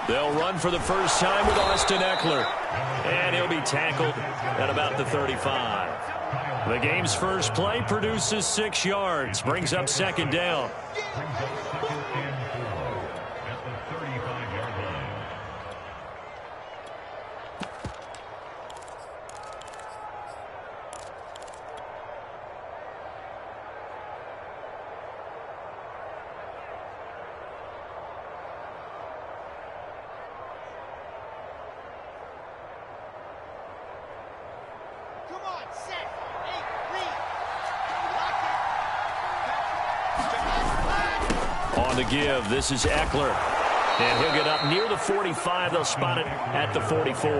They'll run for the first time with Austin Eckler. And he'll be tackled at about the 35. The game's first play produces 6 yards. Brings up second down. On the give, this is Eckler. And he'll get up near the 45. They'll spot it at the 44.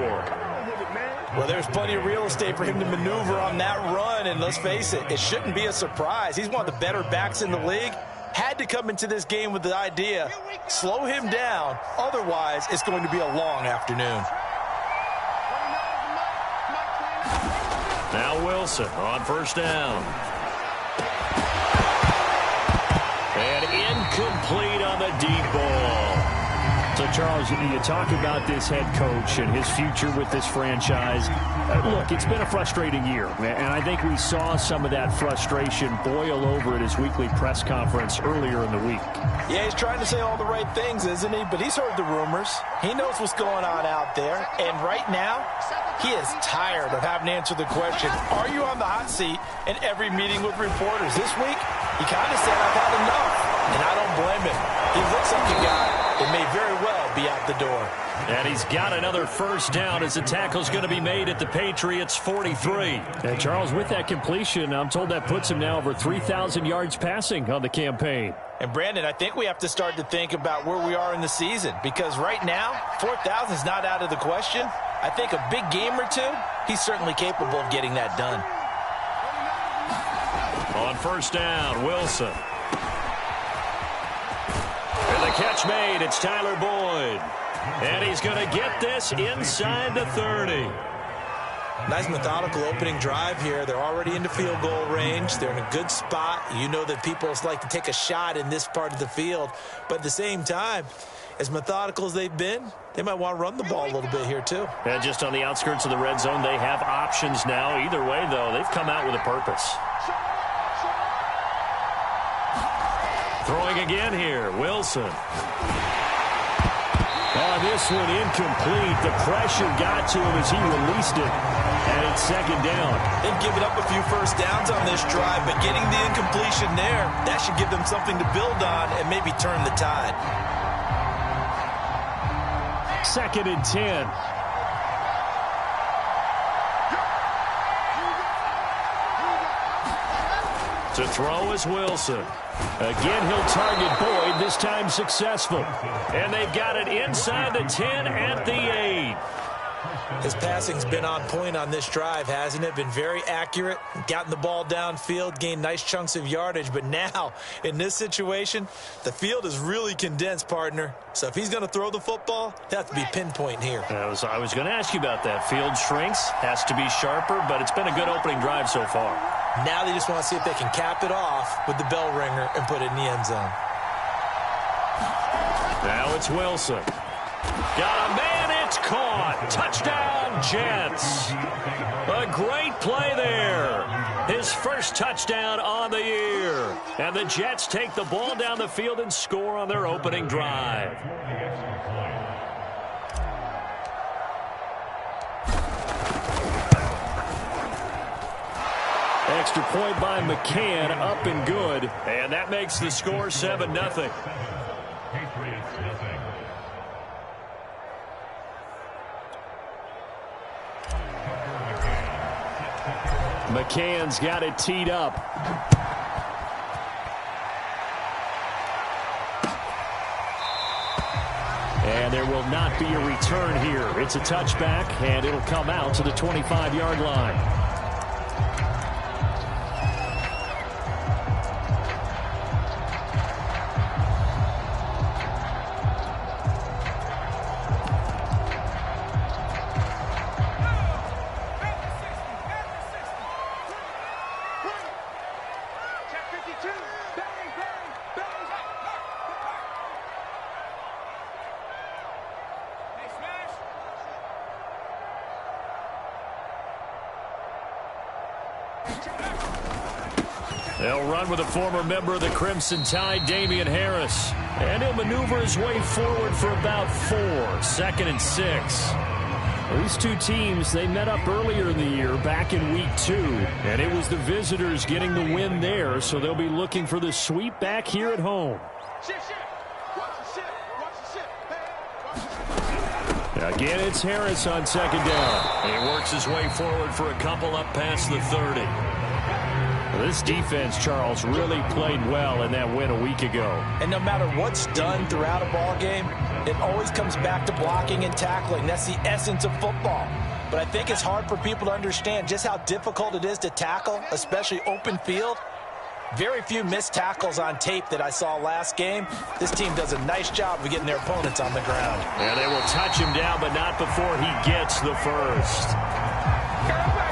Well, there's plenty of real estate for him to maneuver on that run. And let's face it, it shouldn't be a surprise. He's one of the better backs in the league. Had to come into this game with the idea, slow him down. Otherwise, it's going to be a long afternoon. Now Wilson on first down. And incomplete on the deep ball. So, Charles, you talk about this head coach and his future with this franchise. Look, it's been a frustrating year, and I think we saw some of that frustration boil over at his weekly press conference earlier in the week. Yeah, he's trying to say all the right things, isn't he? But he's heard the rumors. He knows what's going on out there. And right now, he is tired of having to answer the question, are you on the hot seat in every meeting with reporters? This week, he kind of said, I've had enough. And I don't blame him. He looks like a guy that may very well be out the door. And he's got another first down as the tackle's going to be made at the Patriots' 43. And Charles, with that completion, I'm told that puts him now over 3,000 yards passing on the campaign. And, Brandon, I think we have to start to think about where we are in the season. Because right now, 4,000 is not out of the question. I think a big game or two, he's certainly capable of getting that done. On first down, Wilson. And the catch made. It's Tyler Boyd. And he's going to get this inside the 30. Nice methodical opening drive here. They're already into field goal range. They're in a good spot. You know that people like to take a shot in this part of the field. But at the same time, as methodical as they've been, they might want to run the ball a little bit here too. And just on the outskirts of the red zone, they have options now. Either way, though, they've come out with a purpose. Throwing again here, Wilson. Oh, this one incomplete. The pressure got to him as he released it. And it's second down. They've given up a few first downs on this drive, but getting the incompletion there, that should give them something to build on and maybe turn the tide. Second and 10. To throw is Wilson. Again, he'll target Boyd, this time successful. And they've got it inside the 10 at the 8. His passing's been on point on this drive, hasn't it? Been very accurate, gotten the ball downfield, gained nice chunks of yardage. But now, in this situation, the field is really condensed, partner. So if he's going to throw the football, he'll have to be pinpoint here. I was going to ask you about that. Field shrinks, has to be sharper, but it's been a good opening drive so far. Now they just want to see if they can cap it off with the bell ringer and put it in the end zone. Now it's Wilson. Got a man, it's caught. Touchdown, Jets. A great play there. His first touchdown on the year. And the Jets take the ball down the field and score on their opening drive. Extra point by McCann, up and good. And that makes the score 7-0. McCann's got it teed up. And there will not be a return here. It's a touchback, and it'll come out to the 25-yard line. They'll run with a former member of the Crimson Tide, Damian Harris. And he'll maneuver his way forward for about 4. 2nd and 6. These two teams, they met up earlier in the year, back in week 2. And it was the visitors getting the win there, so they'll be looking for the sweep back here at home. Again, it's Harris on 2nd down. He works his way forward for a couple up past the 30. This defense, Charles, really played well in that win a week ago. And no matter what's done throughout a ball game, it always comes back to blocking and tackling. That's the essence of football. But I think it's hard for people to understand just how difficult it is to tackle, especially open field. Very few missed tackles on tape that I saw last game. This team does a nice job of getting their opponents on the ground. And they will touch him down, but not before he gets the first.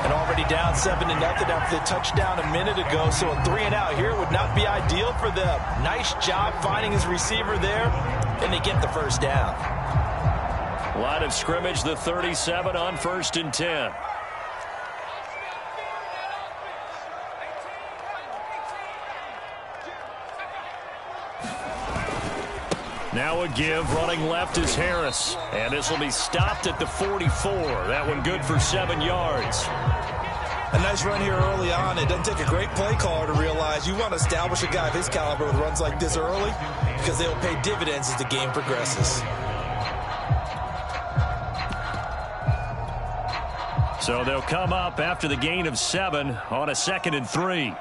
And already down 7-0 after the touchdown a minute ago, so a 3-and-out here would not be ideal for them. Nice job finding his receiver there, and they get the first down. Line of scrimmage, the 37 on 1st and 10. Now a give, running left is Harris. And this will be stopped at the 44. That one good for 7 yards. A nice run here early on. It doesn't take a great play caller to realize you want to establish a guy of his caliber with runs like this early because they will pay dividends as the game progresses. So they'll come up after the gain of 7 on a 2nd and 3.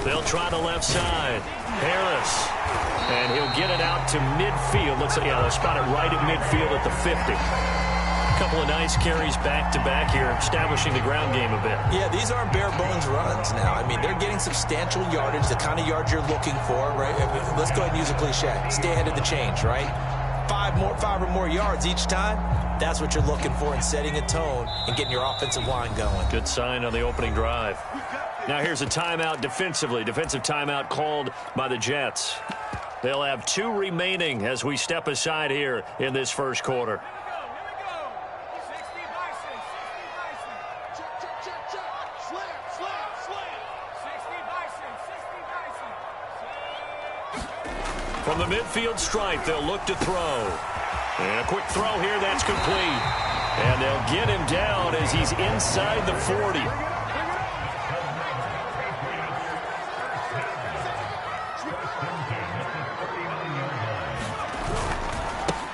They'll try the left side. Harris. And he'll get it out to midfield. Looks like, they'll spot it right at midfield at the 50. A couple of nice carries back-to-back here, establishing the ground game a bit. Yeah, these aren't bare-bones runs now. I mean, they're getting substantial yardage, the kind of yards you're looking for, right? Let's go ahead and use a cliche. Stay ahead of the change, right? 5 or more yards each time. That's what you're looking for in setting a tone and getting your offensive line going. Good sign on the opening drive. Now here's a timeout defensively. Defensive timeout called by the Jets. They'll have 2 remaining as we step aside here in this first quarter. From the midfield stripe, they'll look to throw. And a quick throw here, that's complete. And they'll get him down as he's inside the 40.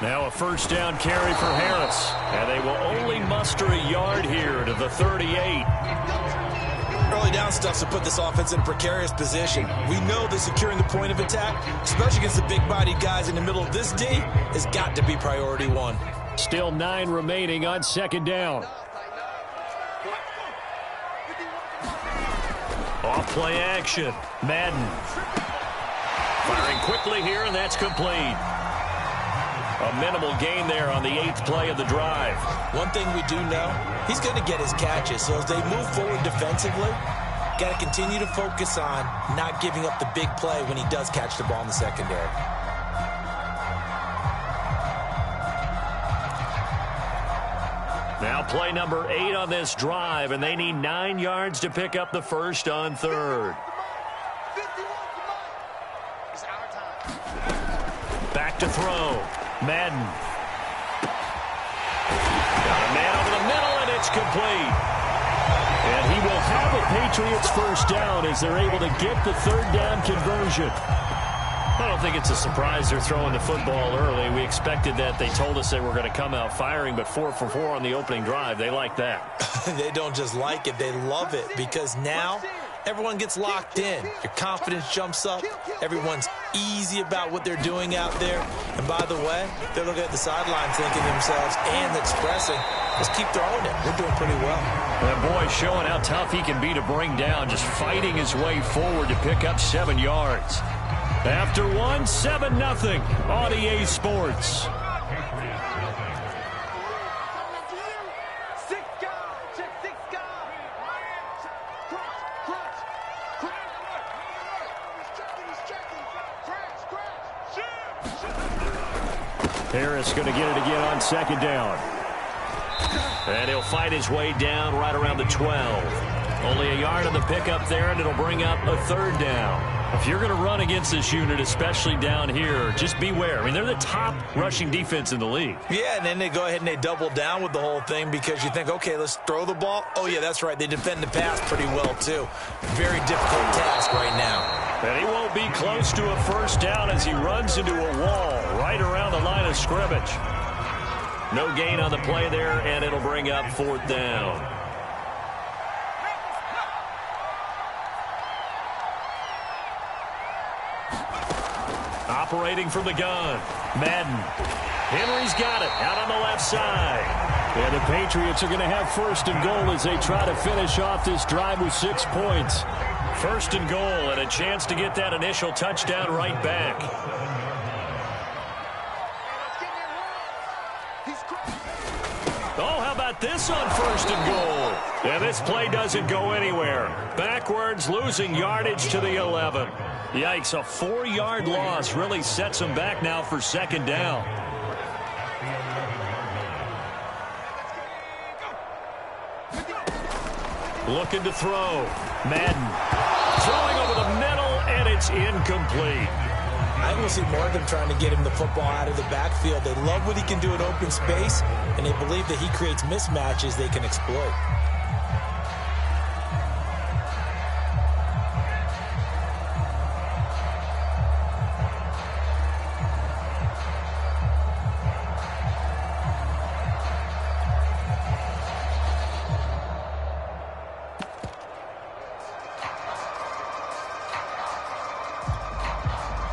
Now a first down carry for Harris. And they will only muster a yard here to the 38. Early down stuff to put this offense in a precarious position. We know that securing the point of attack, especially against the big-bodied guys in the middle of this D, has got to be priority 1. Still 9 remaining on 2nd down. Off play action. Madden. Firing quickly here, and that's complete. A minimal gain there on the 8th play of the drive. One thing we do know, he's going to get his catches. So as they move forward defensively, got to continue to focus on not giving up the big play when he does catch the ball in the secondary. Now play number 8 on this drive, and they need 9 yards to pick up the first on 3rd. Back to throw. Madden. Got a man over the middle, and it's complete. And he will have a Patriots first down as they're able to get the 3rd down conversion. I don't think it's a surprise they're throwing the football early. We expected that. They told us they were going to come out firing, but 4 for 4 on the opening drive. They like that. They don't just like it, they love it, because now everyone gets locked in. Your confidence jumps up. Everyone's easy about what they're doing out there. And by the way, they're looking at the sideline thinking to themselves and expressing, let's keep throwing it. We're doing pretty well. That boy showing how tough he can be to bring down, just fighting his way forward to pick up 7 yards. After 1, 7-0 on EA Sports. Harris going to get it again on second down. And he'll fight his way down right around the 12. Only a yard on the pickup there, and it'll bring up a third down. If you're going to run against this unit, especially down here, just beware. I mean, they're the top rushing defense in the league. Yeah, and then they go ahead and they double down with the whole thing because you think, okay, let's throw the ball. Oh, yeah, that's right. They defend the pass pretty well, too. Very difficult task right now. And he won't be close to a first down as he runs into a wall right around the line of scrimmage. No gain on the play there, and it'll bring up fourth down. Operating from the gun, Madden. Henry's got it out on the left side. Yeah, the Patriots are going to have first and goal as they try to finish off this drive with 6 points. First and goal and a chance to get that initial touchdown right back. Oh, how about this on first and goal? Yeah, this play doesn't go anywhere. Backwards, losing yardage to the 11. Yikes, a 4-yard loss really sets them back now for second down. Looking to throw. Madden throwing over the middle, and it's incomplete. I think we'll see more of them trying to get him the football out of the backfield. They love what he can do in open space, and they believe that he creates mismatches they can exploit.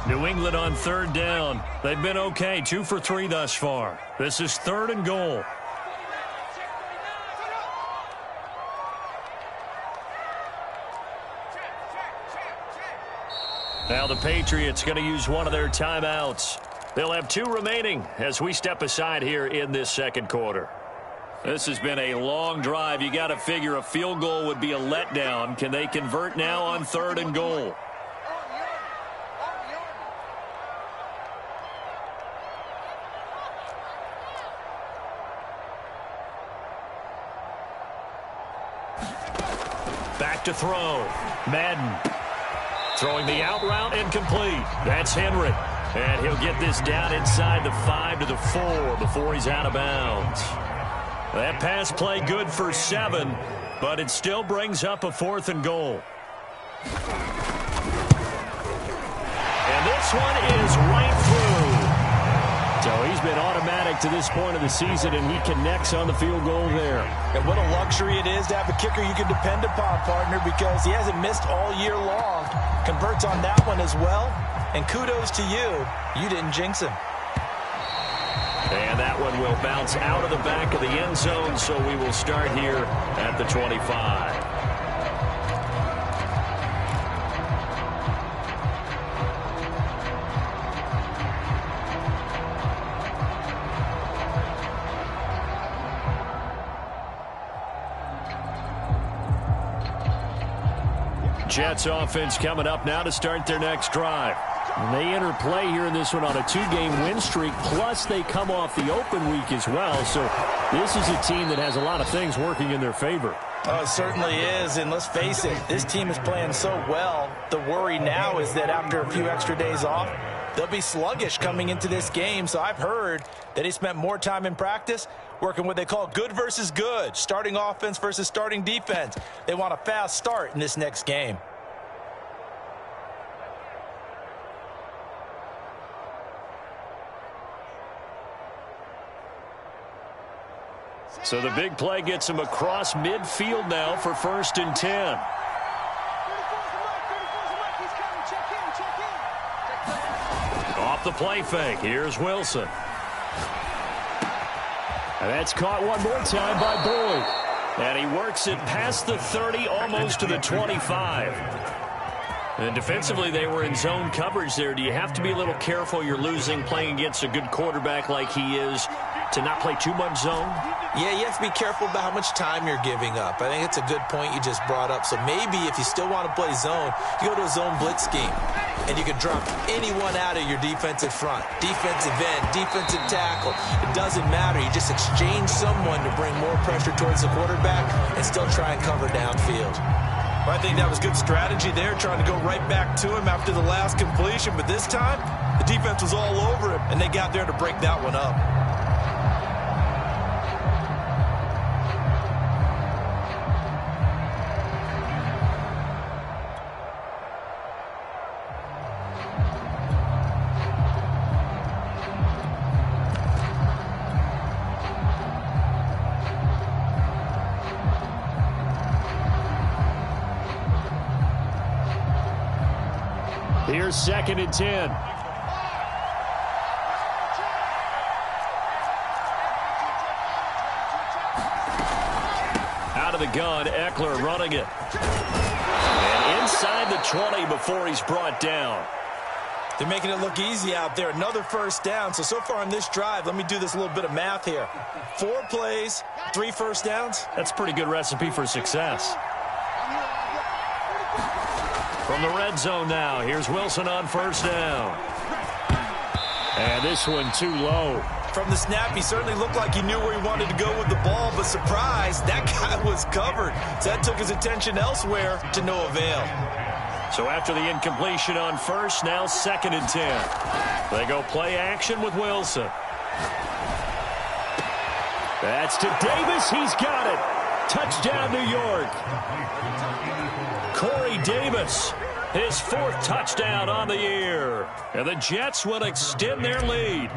New England on third down. They've been okay, 2 for 3 thus far. This is third and goal. Now the Patriots going to use one of their timeouts. They'll have 2 remaining as we step aside here in this second quarter. This has been a long drive. You got to figure a field goal would be a letdown. Can they convert now on third and goal? Back to throw. Madden throwing the out route incomplete. That's Henry. And he'll get this down inside the 5 to the 4 before he's out of bounds. That pass play good for 7, but it still brings up a 4th and goal. And this one is right through. So he's been automatic to this point of the season, and he connects on the field goal there. And what a luxury it is to have a kicker you can depend upon, partner, because he hasn't missed all year long. Converts on that one as well. And kudos to you. You didn't jinx him. And that one will bounce out of the back of the end zone, so we will start here at the 25. Jets offense coming up now to start their next drive. And they enter play here in this one on a 2-game win streak, plus they come off the open week as well. So this is a team that has a lot of things working in their favor. Oh, it certainly is, and let's face it, this team is playing so well. The worry now is that after a few extra days off, they'll be sluggish coming into this game. So I've heard that he spent more time in practice working what they call good versus good, starting offense versus starting defense. They want a fast start in this next game. So the big play gets him across midfield now for 1st and 10. Off the play fake. Here's Wilson. And that's caught one more time by Boyd. And he works it past the 30, almost to the 25. And defensively, they were in zone coverage there. Do you have to be a little careful? You're losing, playing against a good quarterback like he is, to not play too much zone? Yeah, you have to be careful about how much time you're giving up. I think it's a good point you just brought up. So maybe if you still want to play zone, you go to a zone blitz scheme. and you can drop anyone out of your defensive front. Defensive end, defensive tackle. It doesn't matter. You just exchange someone to bring more pressure towards the quarterback and still try and cover downfield. Well, I think that was good strategy there, trying to go right back to him after the last completion. But this time, the defense was all over him, and they got there to break that one up. Here's 2nd and 10. Out of the gun, Eckler running it. And inside the 20 before he's brought down. They're making it look easy out there. Another first down. So far on this drive, let me do this little bit of math here. 4 plays, 3 first downs. That's a pretty good recipe for success. From the red zone now, here's Wilson on first down. And this one too low. From the snap, he certainly looked like he knew where he wanted to go with the ball, but surprise, that guy was covered. So that took his attention elsewhere to no avail. So after the incompletion on first, now 2nd and 10. They go play action with Wilson. That's to Davis. He's got it. Touchdown, New York. Corey Davis, his 4th touchdown on the year. And the Jets will extend their lead.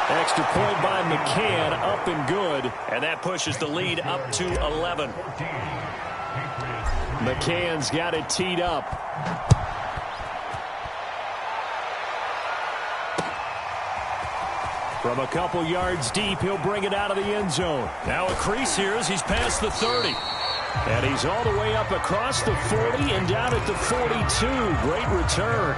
Extra point by McCann, up and good. And that pushes the lead up to 11. McCann's got it teed up. From a couple yards deep, he'll bring it out of the end zone. Now a crease here as he's past the 30. And he's all the way up across the 40 and down at the 42. Great return.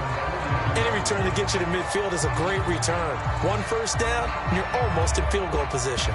Any return that gets you to midfield is a great return. 1 first down, and you're almost in field goal position.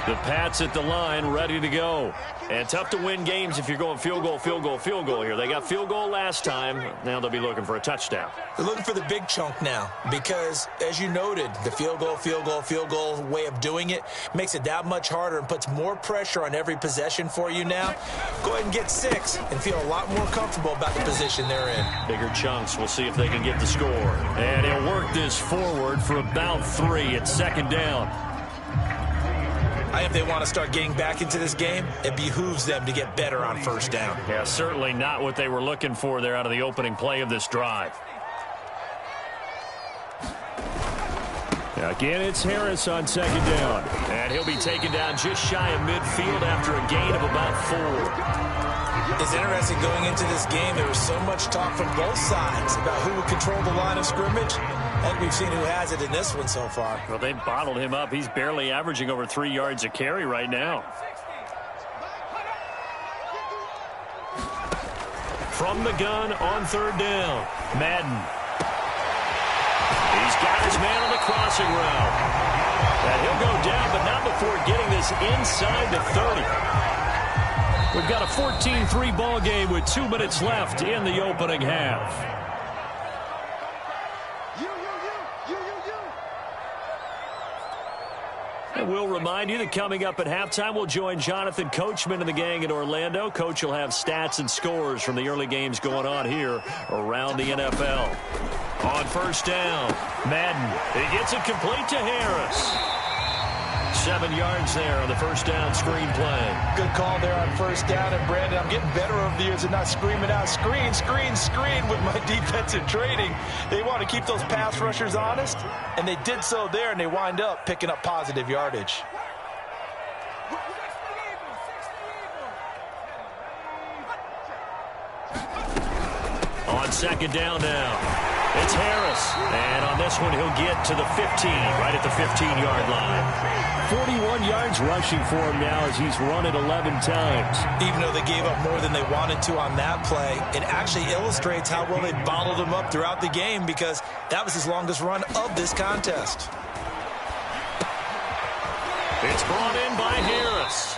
The Pats at the line, ready to go. And tough to win games if you're going field goal, field goal, field goal here. They got field goal last time. Now they'll be looking for a touchdown. They're looking for the big chunk now because, as you noted, the field goal way of doing it makes it that much harder and puts more pressure on every possession for you now. Go ahead and get 6 and feel a lot more comfortable about the position they're in. Bigger chunks. We'll see if they can get the score. And he'll work this forward for about 3 at 2nd down. If they want to start getting back into this game, it behooves them to get better on first down. Yeah, certainly not what they were looking for there out of the opening play of this drive. Again, it's Harris on 2nd down. And he'll be taken down just shy of midfield after a gain of about 4. It's interesting going into this game. There was so much talk from both sides about who would control the line of scrimmage. And we've seen who has it in this one so far. Well, they bottled him up. He's barely averaging over 3 yards a carry right now. From the gun on 3rd down, Madden. He's got his man on the crossing route. And he'll go down, but not before getting this inside the 30. We've got a 14-3 ball game with 2 minutes left in the opening half. And we'll remind you that coming up at halftime, we'll join Jonathan Coachman and the gang in Orlando. Coach will have stats and scores from the early games going on here around the NFL. On first down, Madden. He gets it complete to Harris. 7 yards there on the first down screen play. Good call there on first down. And, Brandon, I'm getting better over the years at not screaming out, screen, screen, screen with my defensive training. They want to keep those pass rushers honest, and they did so there, and they wind up picking up positive yardage. On 2nd down now. It's Harris. And on this one, he'll get to the 15, right at the 15-yard line. 41 yards rushing for him now as he's run it 11 times. Even though they gave up more than they wanted to on that play, it actually illustrates how well they bottled him up throughout the game because that was his longest run of this contest. It's brought in by Harris.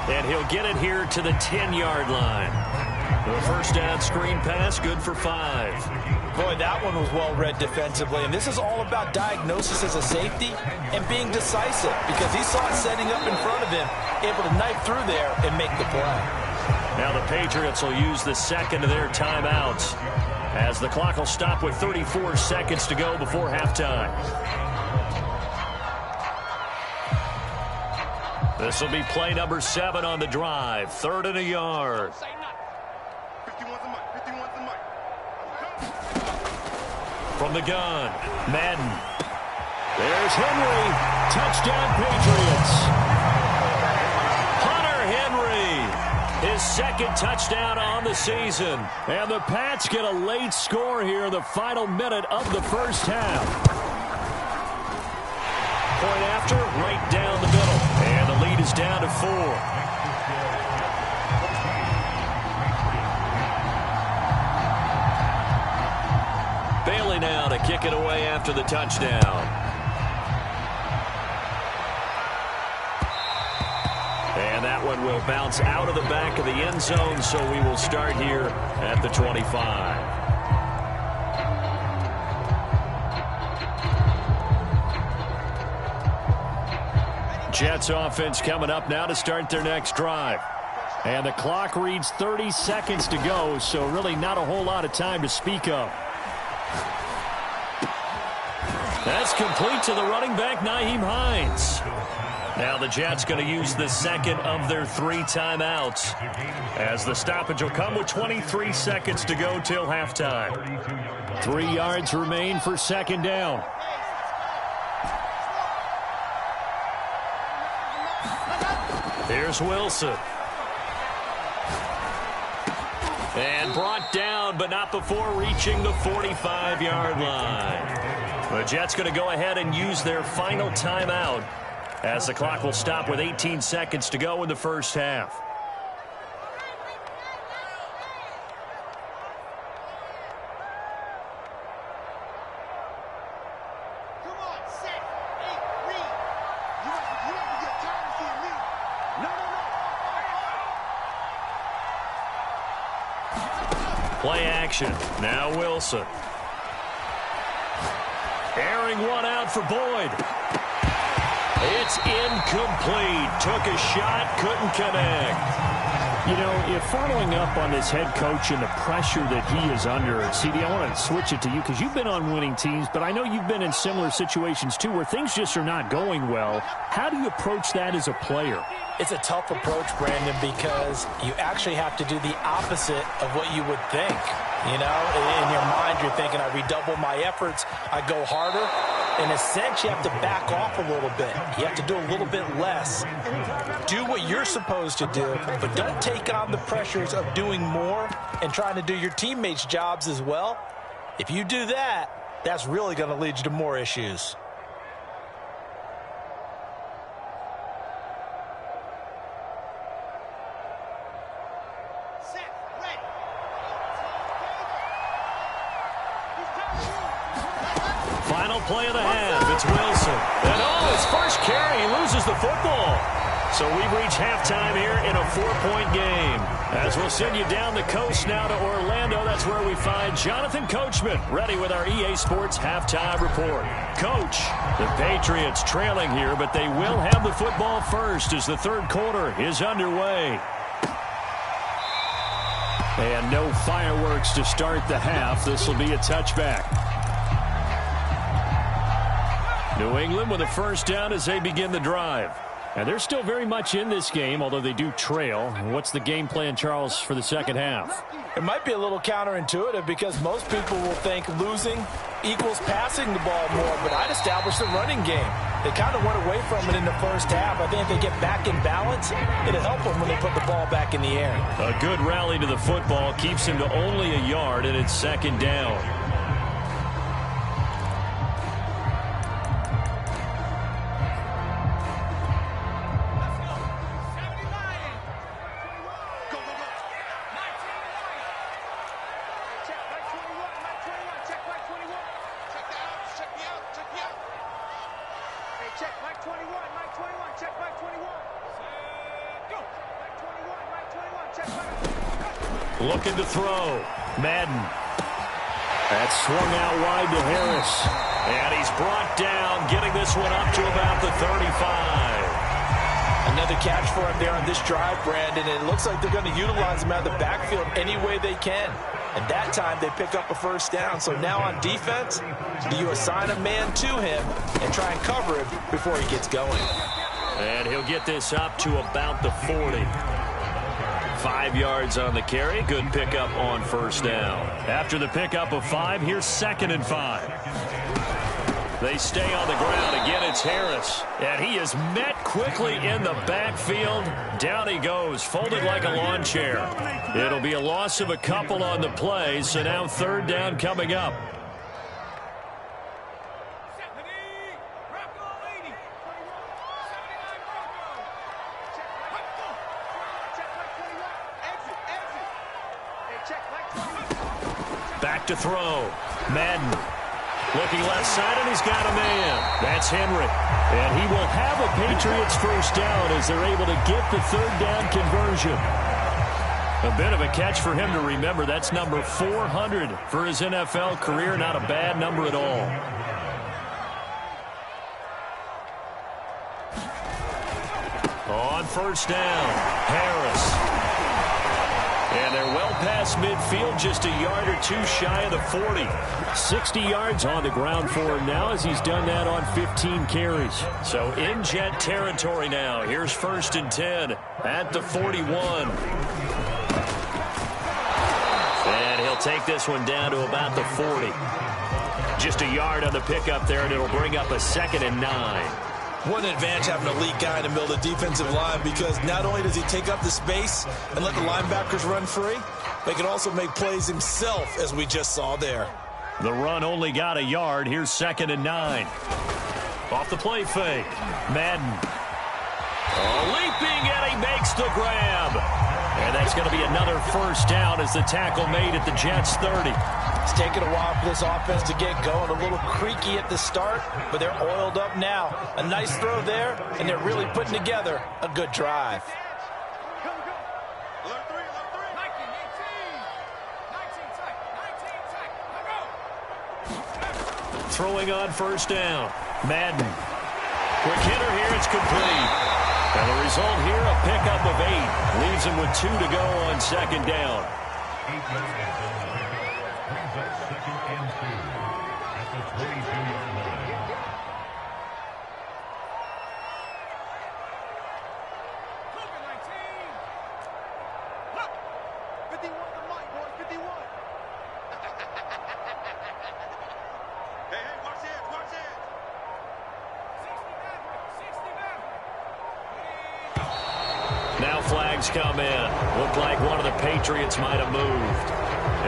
And he'll get it here to the 10-yard line. The first down screen pass, good for 5. Boy, that one was well-read defensively, and this is all about diagnosis as a safety and being decisive because he saw it setting up in front of him, able to knife through there and make the play. Now the Patriots will use the second of their timeouts as the clock will stop with 34 seconds to go before halftime. This will be play number 7 on the drive. 3rd and a yard. From the gun, Madden. There's Henry. Touchdown, Patriots. Hunter Henry. His second touchdown on the season. And the Pats get a late score here in the final minute of the first half. Point after, right down the middle. And the lead is down to 4. Bailey now to kick it away after the touchdown. And that one will bounce out of the back of the end zone, so we will start here at the 25. Jets offense coming up now to start their next drive. And the clock reads 30 seconds to go, so really not a whole lot of time to speak of. That's complete to the running back, Nyheim Hines. Now the Jets going to use the second of their 3 timeouts as the stoppage will come with 23 seconds to go till halftime. 3 yards remain for second down. Here's Wilson. And brought down, but not before reaching the 45-yard line. The Jets going to go ahead and use their final timeout as the clock will stop with 18 seconds to go in the first half. Play action. Now Wilson. Airing one out for Boyd. It's incomplete. Took a shot, couldn't connect. You know, if following up on this head coach and the pressure that he is under, CD, I want to switch it to you because you've been on winning teams, but I know you've been in similar situations too where things just are not going well. How do you approach that as a player? It's a tough approach, Brandon, because you actually have to do the opposite of what you would think. You know, in your mind, you're thinking, I redouble my efforts, I go harder. In a sense, you have to back off a little bit. You have to do a little bit less. Do what you're supposed to do, but don't take on the pressures of doing more and trying to do your teammates' jobs as well. If you do that, that's really going to lead you to more issues. Final play of the half. It's Wilson. And his first carry, he loses the football. So we reach halftime here in a 4-point game. As we'll send you down the coast now to Orlando, that's where we find Jonathan Coachman ready with our EA Sports halftime report. Coach, the Patriots trailing here, but they will have the football first as the third quarter is underway. And no fireworks to start the half. This will be a touchback. New England with a first down as they begin the drive. And they're still very much in this game, although they do trail. What's the game plan, Charles, for the second half? It might be a little counterintuitive because most people will think losing equals passing the ball more, but I'd establish the running game. They kind of went away from it in the first half. I think if they get back in balance, it'll help them when they put the ball back in the air. A good rally to the football keeps him to only a yard, and it's second down. Looking to throw. Madden. That's swung out wide to Harris. And he's brought down, getting this one up to about the 35. Another catch for him there on this drive, Brandon, and it looks like they're going to utilize him out of the backfield any way they can. And that time they pick up a first down. So now on defense, do you assign a man to him and try and cover him before he gets going? And he'll get this up to about the 40. 5 yards on the carry. Good pickup on first down. After the pickup of 5, here's 2nd and 5. They stay on the ground. Again, it's Harris. And he is met quickly in the backfield. Down he goes, folded like a lawn chair. It'll be a loss of a couple on the play, so now 3rd down coming up. Back to throw. Madden. Looking left side, and he's got a man. That's Henry. And he will have a Patriots first down as they're able to get the 3rd down conversion. A bit of a catch for him to remember. That's number 400 for his NFL career. Not a bad number at all. On first down, Harris. And they're well past midfield, just a yard or two shy of the 40. 60 yards on the ground for him now as he's done that on 15 carries. So in jet territory now. Here's 1st and 10 at the 41. And he'll take this one down to about the 40. Just a yard on the pickup there, and it'll bring up a 2nd and 9. What an advantage having an elite guy in the middle of the defensive line, because not only does he take up the space and let the linebackers run free, but he can also make plays himself, as we just saw there. The run only got a yard. Here's 2nd and 9. Off the play fake. Madden. Leaping, and he makes the grab. And that's going to be another first down as the tackle made at the Jets' 30. It's taken a while for this offense to get going. A little creaky at the start, but they're oiled up now. A nice throw there, and they're really putting together a good drive. Throwing on first down. Madden. Quick hitter here. It's complete. And the result here, a pickup of 8. Leaves him with 2 to go on 2nd down. Now flags come in. Looked like one of the Patriots might have moved.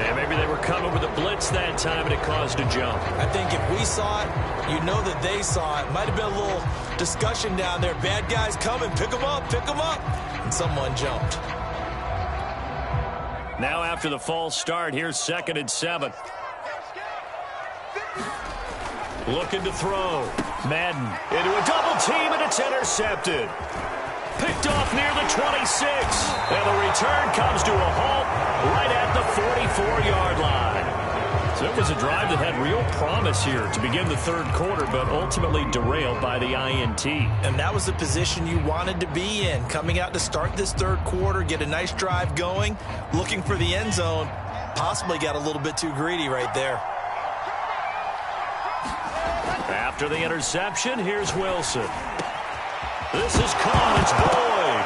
And maybe they were coming with a blitz that time, and it caused a jump. I think if we saw it, you know that they saw it. Might have been a little discussion down there. Bad guys coming. Pick them up. Pick them up. And someone jumped. Now after the false start, here's 2nd and 7. Looking to throw. Madden into a double team, and it's intercepted. Picked off near the 26. And the return comes to a halt right at the 44-yard line. So it was a drive that had real promise here to begin the 3rd quarter, but ultimately derailed by the INT. And that was the position you wanted to be in. Coming out to start this 3rd quarter, get a nice drive going, looking for the end zone. Possibly got a little bit too greedy right there. After the interception, here's Wilson. This is caught. It's Boyd.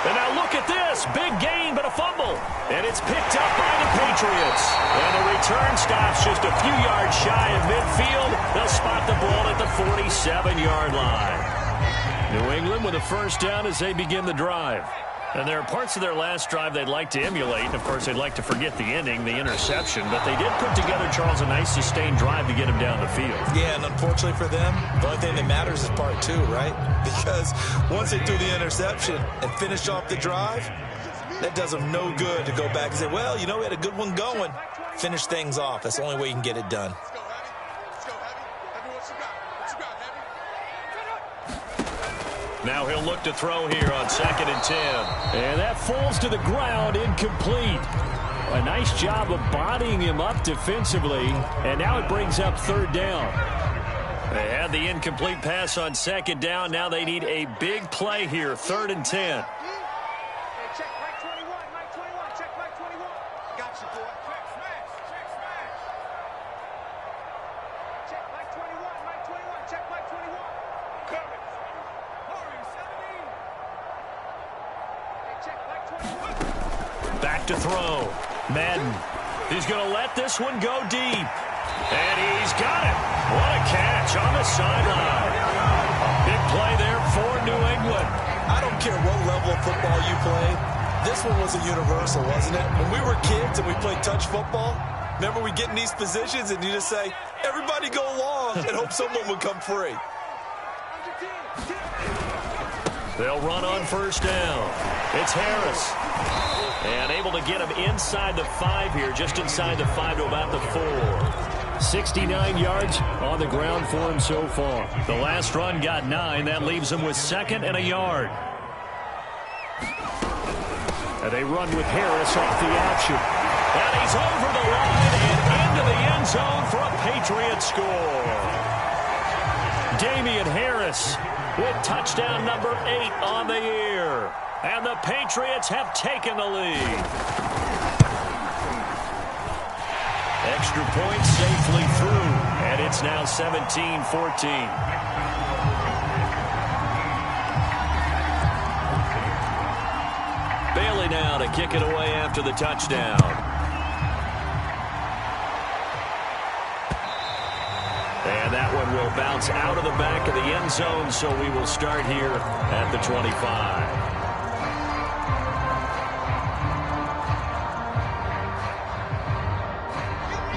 And now look at this. Big gain, but a fumble. And it's picked up by the Patriots. And the return stops just a few yards shy of midfield. They'll spot the ball at the 47-yard line. New England with a first down as they begin the drive. And there are parts of their last drive they'd like to emulate. And, of course, they'd like to forget the ending, the interception. But they did put together, Charles, a nice sustained drive to get him down the field. Yeah, and unfortunately for them, the only thing that matters is part 2, right? Because once they threw the interception and finished off the drive, that does them no good to go back and say, well, you know, we had a good one going. Finish things off. That's the only way you can get it done. Now he'll look to throw here on 2nd and 10. And that falls to the ground, incomplete. A nice job of bodying him up defensively, and now it brings up third down. They had the incomplete pass on second down. Now they need a big play here, 3rd and 10. Back to throw. Madden. He's going to let this one go deep. And he's got it. What a catch on the sideline. Big play there for New England. I don't care what level of football you play. This one was a universal, wasn't it? When we were kids and we played touch football, remember we get in these positions and you just say, everybody go along, and hope someone would come free. They'll run on first down. It's Harris. And able to get him inside the 5 here, just inside the 5 to about the 4. 69 yards on the ground for him so far. The last run got 9. That leaves him with 2nd and a yard. And they run with Harris off the option. And he's over the line and into the end zone for a Patriot score. Damian Harris with touchdown number 8 on the year. And the Patriots have taken the lead. Extra point safely through. And it's now 17-14. Bailey now to kick it away after the touchdown. And that one will bounce out of the back of the end zone, so we will start here at the 25.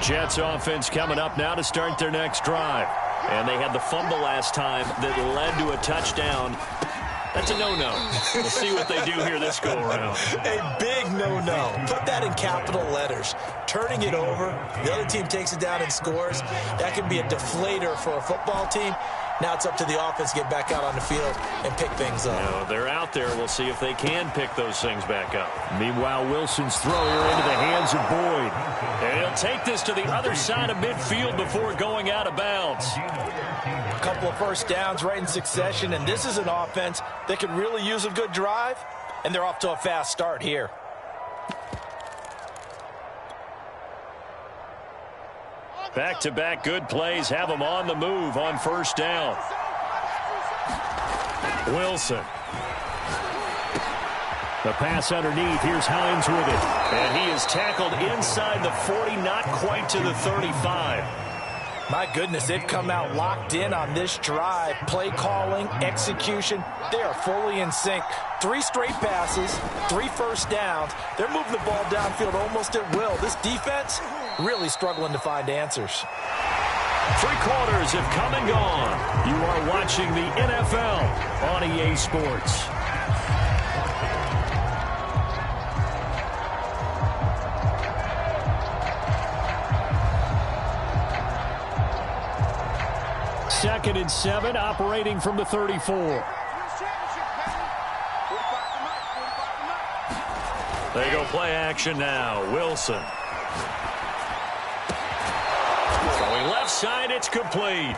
Jets offense coming up now to start their next drive. And they had the fumble last time that led to a touchdown. That's a no-no. We'll see what they do here this go-around. A big no-no. Put that in capital letters. Turning it over, the other team takes it down and scores. That can be a deflator for a football team. Now it's up to the offense to get back out on the field and pick things up. No, they're out there. We'll see if they can pick those things back up. Meanwhile, Wilson's throw here into the hands of Boyd. And he'll take this to the other side of midfield before going out of bounds. A couple of first downs right in succession, and this is an offense that could really use a good drive, and they're off to a fast start here. Back-to-back good plays have them on the move on first down. Wilson. The pass underneath. Here's Hines with it. And he is tackled inside the 40, not quite to the 35. My goodness, they've come out locked in on this drive. Play calling, execution, they are fully in sync. 3 straight passes, 3 first downs. They're moving the ball downfield almost at will. This defense really struggling to find answers. 3 quarters have come and gone. You are watching the NFL on EA Sports. Second and 7, operating from the 34. They go play action now. Wilson. Throwing left side, it's complete.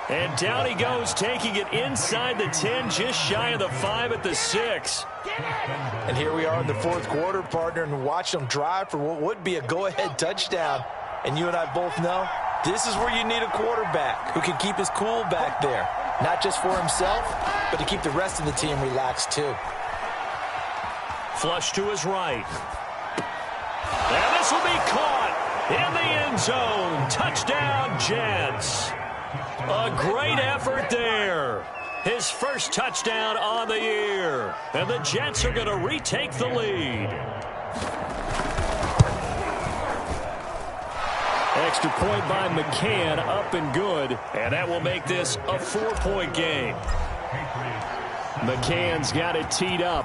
And down he goes, taking it inside the 10, just shy of the 5 at the 6. And here we are in the 4th quarter, partner, and watch them drive for what would be a go-ahead touchdown. And you and I both know this is where you need a quarterback who can keep his cool back there. Not just for himself, but to keep the rest of the team relaxed too. Flush to his right. And this will be caught in the end zone. Touchdown, Jets. A great effort there. His first touchdown on the year. And the Jets are going to retake the lead. Extra point by McCann, up and good. And that will make this a 4-point game. McCann's got it teed up.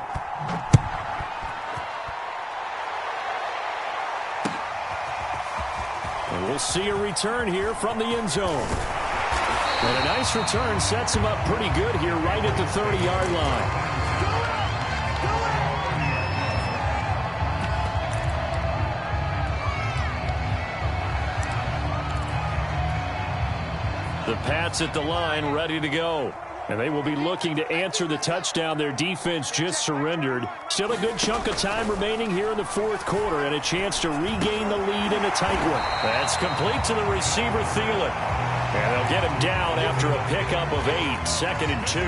And we'll see a return here from the end zone. And a nice return sets him up pretty good here right at the 30-yard line. The Pats at the line, ready to go. And they will be looking to answer the touchdown their defense just surrendered. Still a good chunk of time remaining here in the fourth quarter and a chance to regain the lead in a tight one. That's complete to the receiver, Thielen. And they'll get him down after a pickup of 8, 2nd and 2.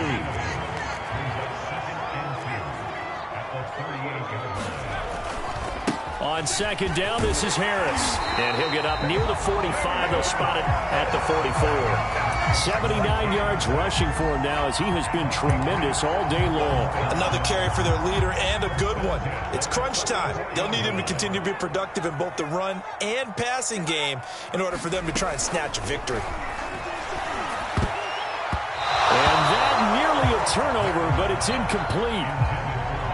On 2nd down, this is Harris. And he'll get up near the 45. They'll spot it at the 44. 79 yards rushing for him now as he has been tremendous all day long. Another carry for their leader and a good one. It's crunch time. They'll need him to continue to be productive in both the run and passing game in order for them to try and snatch a victory. And that nearly a turnover, but it's incomplete.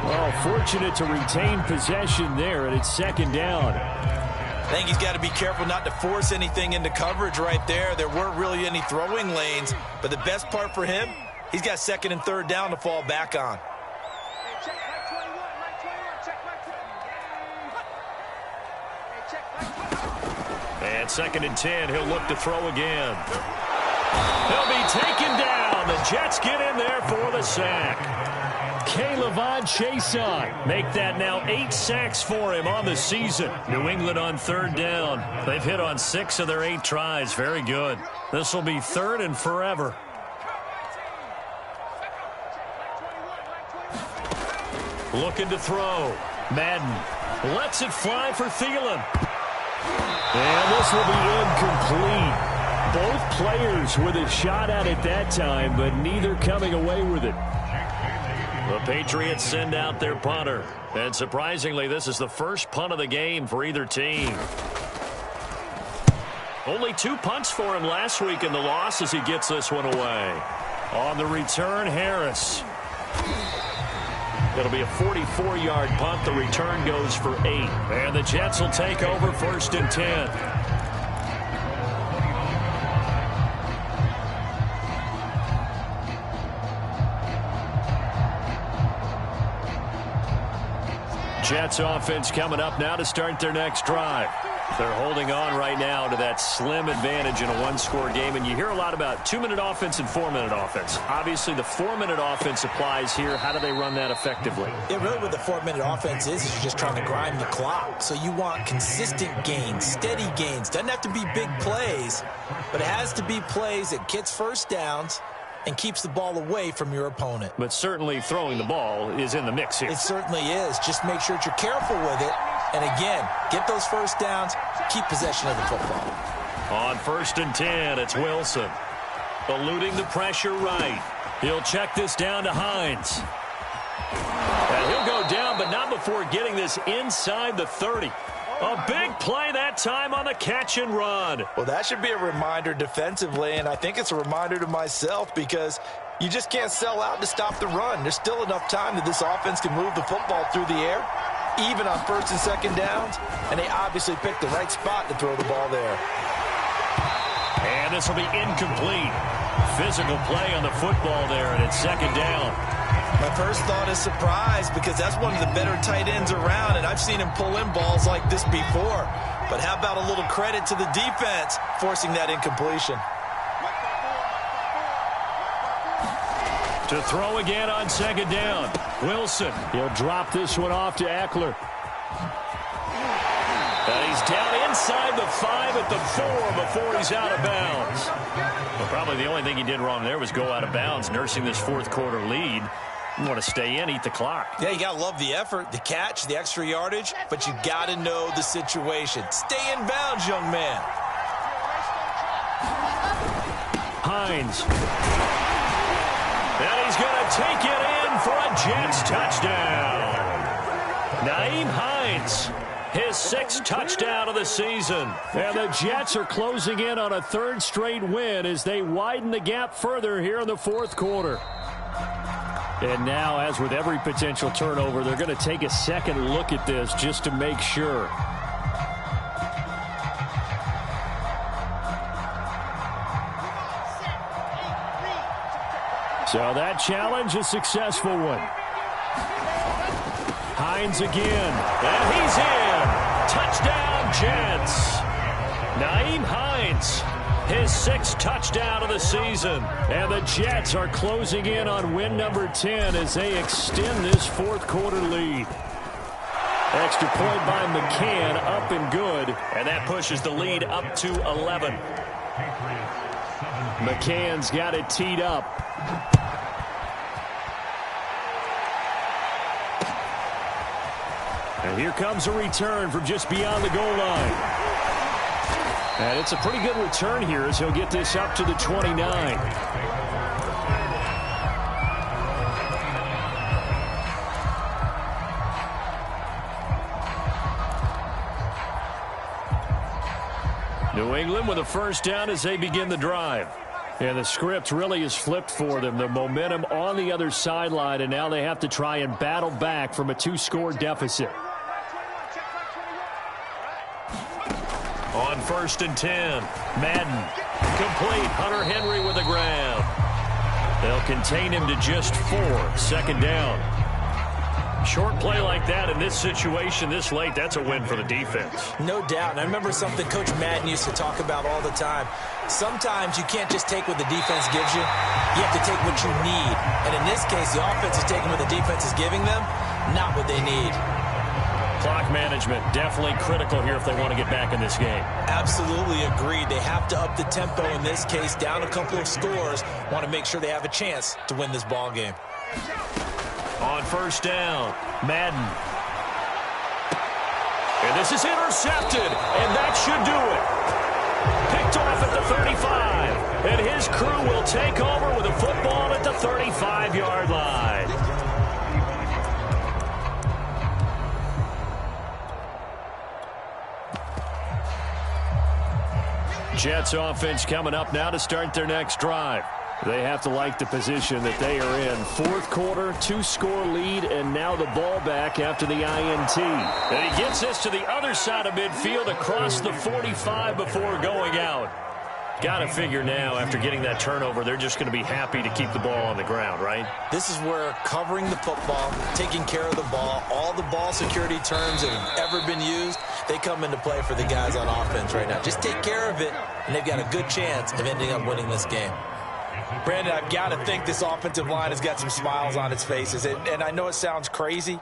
Well, fortunate to retain possession there, and it's 2nd down. I think he's got to be careful not to force anything into coverage right there. There weren't really any throwing lanes, but the best part for him, he's got 2nd and 3rd down to fall back on. And 2nd and 10, he'll look to throw again. He'll be taken down. The Jets get in there for the sack. K'Lavon Chaisson make that now 8 sacks for him on the season. New England on 3rd down. They've hit on 6 of their 8 tries. Very good. This will be 3rd and forever. Looking to throw. Madden lets it fly for Thielen. And this will be incomplete. Both players with a shot at it that time, but neither coming away with it. The Patriots send out their punter. And surprisingly, this is the first punt of the game for either team. Only 2 punts for him last week in the loss as he gets this one away. On the return, Harris. It'll be a 44-yard punt. The return goes for 8. And the Jets will take over 1st and 10. Jets offense coming up now to start their next drive. They're holding on right now to that slim advantage in a 1-score game. And you hear a lot about 2-minute offense and 4-minute offense. Obviously, the 4-minute offense applies here. How do they run that effectively? Yeah, really what the 4-minute offense is you're just trying to grind the clock. So you want consistent gains, steady gains. Doesn't have to be big plays, but it has to be plays that gets first downs and keeps the ball away from your opponent. But certainly throwing the ball is in the mix here. It certainly is. Just make sure that you're careful with it. And again, get those first downs, keep possession of the football. On 1st and 10, it's Wilson. Eluding the pressure right. He'll check this down to Hines. And he'll go down, but not before getting this inside the 30. A big play that time on the catch and run. Well, that should be a reminder defensively, and I think it's a reminder to myself because you just can't sell out to stop the run. There's still enough time that this offense can move the football through the air, even on 1st and 2nd downs, and they obviously picked the right spot to throw the ball there. And this will be incomplete. Physical play on the football there, and it's 2nd down. My first thought is surprise because that's one of the better tight ends around, and I've seen him pull in balls like this before. But how about a little credit to the defense forcing that incompletion? To throw again on 2nd down. Wilson. He'll drop this one off to Eckler. And he's down inside the 5 at the 4 before he's out of bounds. Well, probably the only thing he did wrong there was go out of bounds, nursing this 4th quarter lead. You want to stay in, eat the clock. Yeah, you got to love the effort, the catch, the extra yardage, but you got to know the situation. Stay in bounds, young man. Hines. And he's going to take it in for a Jets touchdown. Nyheim Hines, his 6th touchdown of the season. And the Jets are closing in on a 3rd straight win as they widen the gap further here in the 4th quarter. And now, as with every potential turnover, they're going to take a second look at this just to make sure. So that challenge, a successful one. Hines again. And he's in. Touchdown, Jets. Nyheim Hines his 6th touchdown of the season. And the Jets are closing in on win number 10 as they extend this fourth-quarter lead. Extra point by McCann, up and good. And that pushes the lead up to 11. McCann's got it teed up. And here comes a return from just beyond the goal line. And it's a pretty good return here as he'll get this up to the 29. New England with a first down as they begin the drive. And the script really is flipped for them. The momentum on the other sideline, and now they have to try and battle back from a 2-score deficit. On 1st and 10, Madden. Complete. Hunter Henry with the grab. They'll contain him to just 4. 2nd down. Short play like that in this situation this late, that's a win for the defense. No doubt. And I remember something Coach Madden used to talk about all the time. Sometimes you can't just take what the defense gives you. You have to take what you need. And in this case, the offense is taking what the defense is giving them, not what they need. Clock management, definitely critical here if they want to get back in this game. Absolutely agreed. They have to up the tempo in this case, down a couple of scores. Want to make sure they have a chance to win this ball game. On 1st down, Madden. And this is intercepted, and that should do it. Picked off at the 35, and his crew will take over with a football at the 35-yard line. Jets offense coming up now to start their next drive. They have to like the position that they are in. 4th quarter, 2-score lead, and now the ball back after the INT. And he gets this to the other side of midfield across the 45 before going out. Got to figure now, after getting that turnover, they're just going to be happy to keep the ball on the ground, right? This is where covering the football, taking care of the ball, all the ball security terms that have ever been used, they come into play for the guys on offense right now. Just take care of it, and they've got a good chance of ending up winning this game. Brandon, I've got to think this offensive line has got some smiles on its faces. And I know it sounds crazy,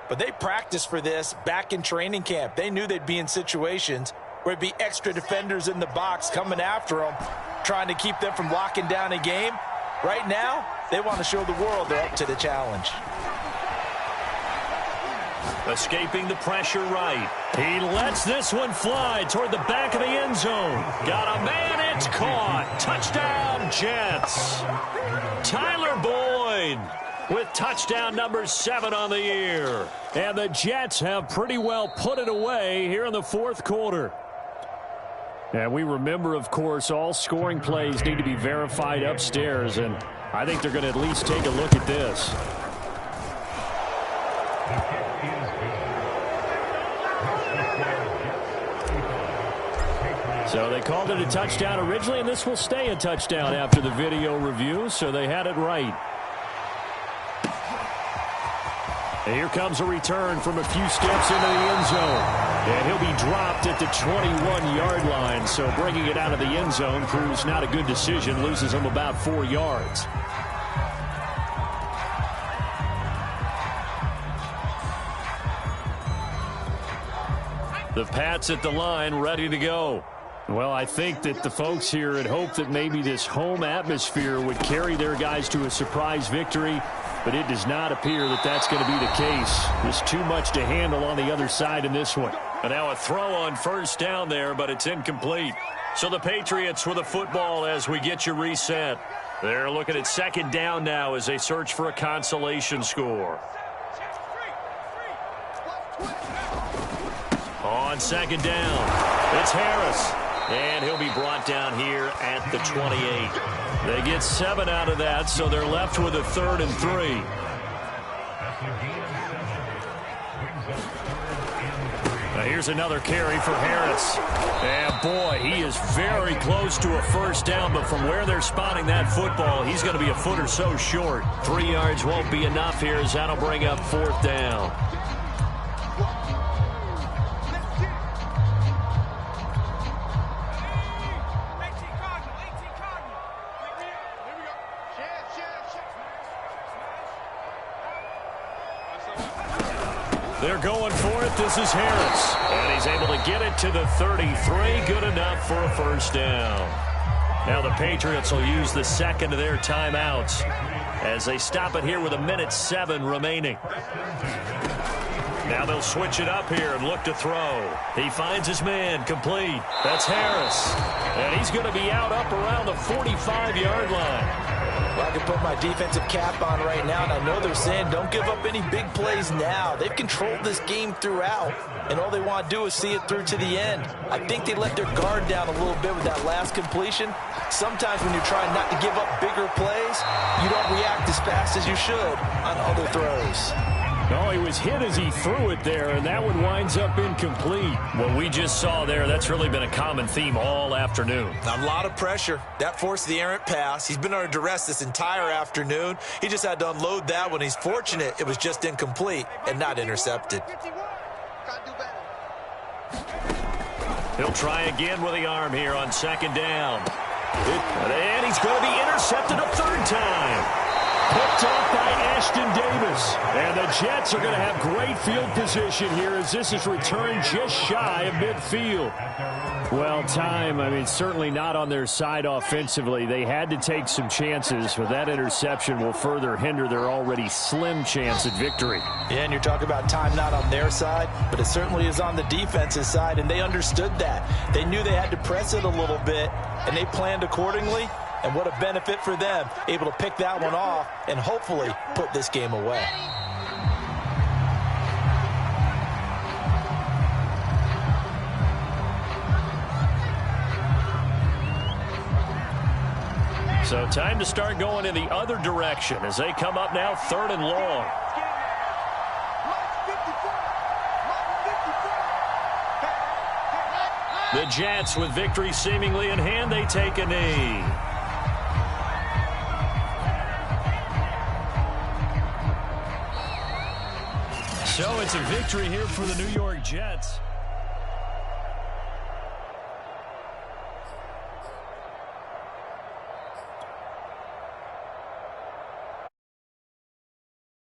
but they practiced for this back in training camp. They knew they'd be in situations where it'd be extra defenders in the box coming after them, trying to keep them from locking down a game. Right now, they want to show the world they're up to the challenge. Escaping the pressure right. He lets this one fly toward the back of the end zone. Got a man, it's caught. Touchdown, Jets. Tyler Boyd with touchdown number 7 on the year. And the Jets have pretty well put it away here in the 4th quarter. And we remember, of course, all scoring plays need to be verified upstairs, and I think they're going to at least take a look at this. So they called it a touchdown originally, and this will stay a touchdown after the video review, so they had it right. And here comes a return from a few steps into the end zone. And he'll be dropped at the 21-yard line, so bringing it out of the end zone proves not a good decision, loses him about 4 yards. The Pats at the line, ready to go. Well, I think that the folks here had hoped that maybe this home atmosphere would carry their guys to a surprise victory, but it does not appear that that's going to be the case. There's too much to handle on the other side in this one. And now a throw on 1st down there, but it's incomplete. So the Patriots with the football as we get you reset. They're looking at 2nd down now as they search for a consolation score. On 2nd down, it's Harris. And he'll be brought down here at the 28. They get 7 out of that, so they're left with a 3rd and 3. Now here's another carry for Harris. And boy, he is very close to a 1st down, but from where they're spotting that football, he's going to be a foot or so short. 3 yards won't be enough here as that'll bring up 4th down. They're going for it. This is Harris. And he's able to get it to the 33. Good enough for a first down. Now the Patriots will use the second of their timeouts as they stop it here with 1:07 remaining. Now they'll switch it up here and look to throw. He finds his man complete. That's Harris. And he's going to be out up around the 45-yard line. Well, I can put my defensive cap on right now, and I know they're saying don't give up any big plays now. They've controlled this game throughout, and all they want to do is see it through to the end. I think they let their guard down a little bit with that last completion. Sometimes when you're trying not to give up bigger plays, you don't react as fast as you should on other throws. No, he was hit as he threw it there, and that one winds up incomplete. What we just saw there, that's really been a common theme all afternoon. A lot of pressure. That forced the errant pass. He's been under duress this entire afternoon. He just had to unload that one. He's fortunate it was just incomplete and not intercepted. He'll try again with the arm here on second down. And he's going to be intercepted a third time. Picked off by Ashton Davis. And the Jets are going to have great field position here as this is returned just shy of midfield. Well, certainly not on their side offensively. They had to take some chances, but that interception will further hinder their already slim chance at victory. Yeah, and you're talking about time not on their side, but it certainly is on the defense's side, and they understood that. They knew they had to press it a little bit, and they planned accordingly. And what a benefit for them, able to pick that one off and hopefully put this game away. So time to start going in the other direction as they come up now 3rd and long. The Jets with victory seemingly in hand, they take a knee. So it's a victory here for the New York Jets.